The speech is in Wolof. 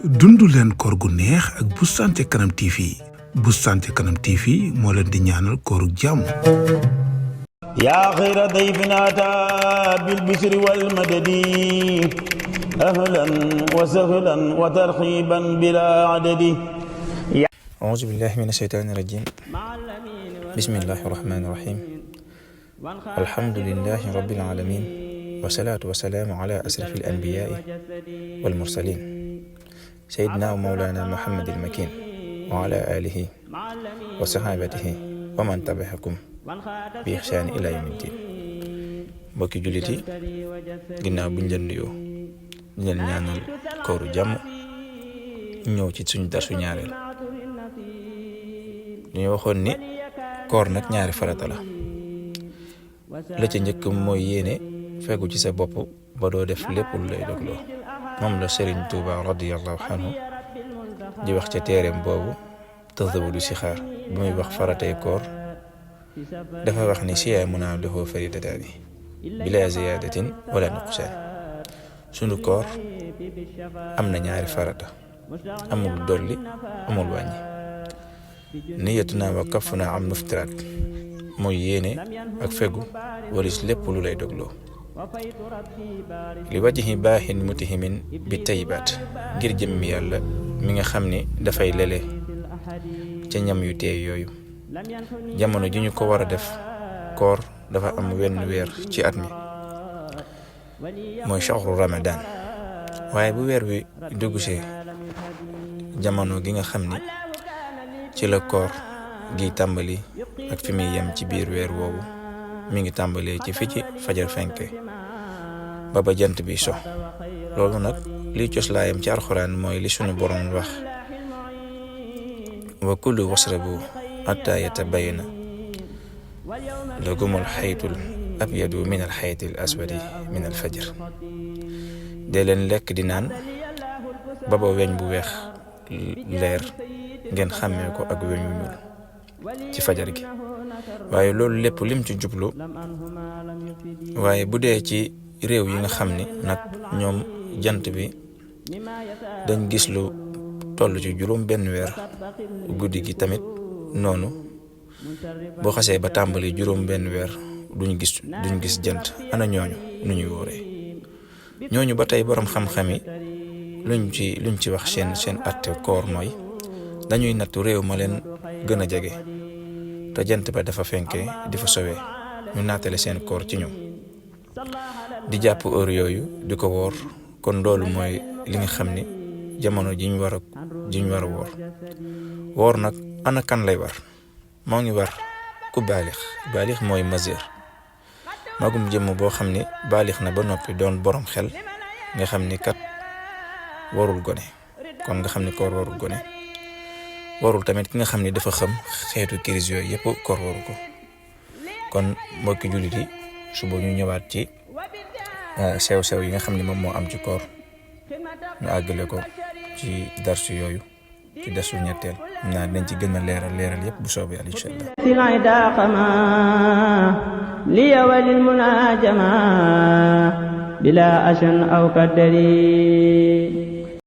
dundu leen koor gu neex ak Boustan ca Kanam TV. Boustan ca Kanam TV moo leen di ñaanal kooru jàmm. yaa xayra dayfin ataa bil bishri wal madadi ahlan wa sahlan wa tarxiiban bilaa adadi. auzu billahi mina shaytaani rajiim. bismillahi rahmaani rahiim. alhamdulillahi rabbil aalamiin. wasalaatu wasalaamu ala asrafil anbiyaai wal mursaliin. sayyidina wa mawlaana Muhammadil makiin. wa ala aalihi wa sahaabatihi wa man tabi'ahum bi ihsaan ila yawmi diin. mbokki jullit yi, ginnaaw buñ leen nuyoo di leen ñaanal kooru jàmm, ñëw ci suñu darsu ñaareel. ñu waxoon ni koor nag ñaari farata la. la ca njëkk mooy yéene fegu ci sa bopp ba doo def lépp lu lay dogloo. moom la Serigne Touba radiyallahu anhu di wax ca téereem boobu Tazawudu Sixaar bi muy wax faratay koor. dafa wax ni siyaamunaa lahu faridataani bilaa ziyaadatin wala nuqsaan. sunu koor am na ñaari farata, amul dolli amul wàññi. niyatunaa wa kafunaa am nuftiraat mooy yéene ak fegu walis lépp lu lay dogloo. li wajhi baaxin mutihimin bi tayyibaat ngir jëmmi yàlla mi nga xam ni dafay lele ca ñam yu teey yooyu. jamono ji ñu ko war a def koor dafa am wenn weer ci at mi, mooy shahru Ramadan. waaye bu weer wi duggsee, jamono gi nga xam ni ci la koor gi tàmbali ak fi muy yem ci biir weer woowu mi ngi tàmbalee ci fi ci fajar fenke ba ba jant bi so. loolu nag liy coslaayam ci alxuraan mooy li sunu borom wax: wa kulu wasrabu hatta yatabayyana lakumul xaytul abyadu min al xaytil aswadi min al fajr. dee leen lekk di naan ba ba weñ bu weex leer ngeen xàmmee ko ak weñ wu ñuul ci fajar gi. waaye loolu lépp lim ci jublu, waaye bu dee ci réew yi nga xam ni nag ñoom jant bi dañ gis lu toll ci juróom benn weer, guddi gi tamit noonu. boo xasee ba tàmbali juróom benn weer duñ gis jant. ana ñooñu nu ñuy wóoree? ñooñu ba tey boroom xam-xam yi luñ ci wax seen atte koor mooy dañuy nattu réew ma leen gën a jege te jant ba dafa fenke di fa sowee, ñu naatale seen koor ci ñoom di jàpp heure yooyu di ko woor. kon loolu mooy li nga xam ni jamono jiñ war a woor. woor nag ana kan lay war? moo ngi war ku baalix mooy majeur, magum jëmm boo xam ni baalix na ba noppi doon borom xel, nga xam ni kat warul gone. kon nga xam ni koor warul gone. warul tamit ki nga xam ni dafa xam xeetu crise yooyu yëpp koor waru ko. kon mbokki jullit yi, suba ñu ñëwaat ci sew-sew yi nga xam ni moom moo am ci koor, ñu àggale ko ci darsu yooyu, ci darsu ñetteel. naa dañ ci gën a leeral yëpp bu soobee Yàlla incha Allah. liya walil munajama bila ashan aw kadari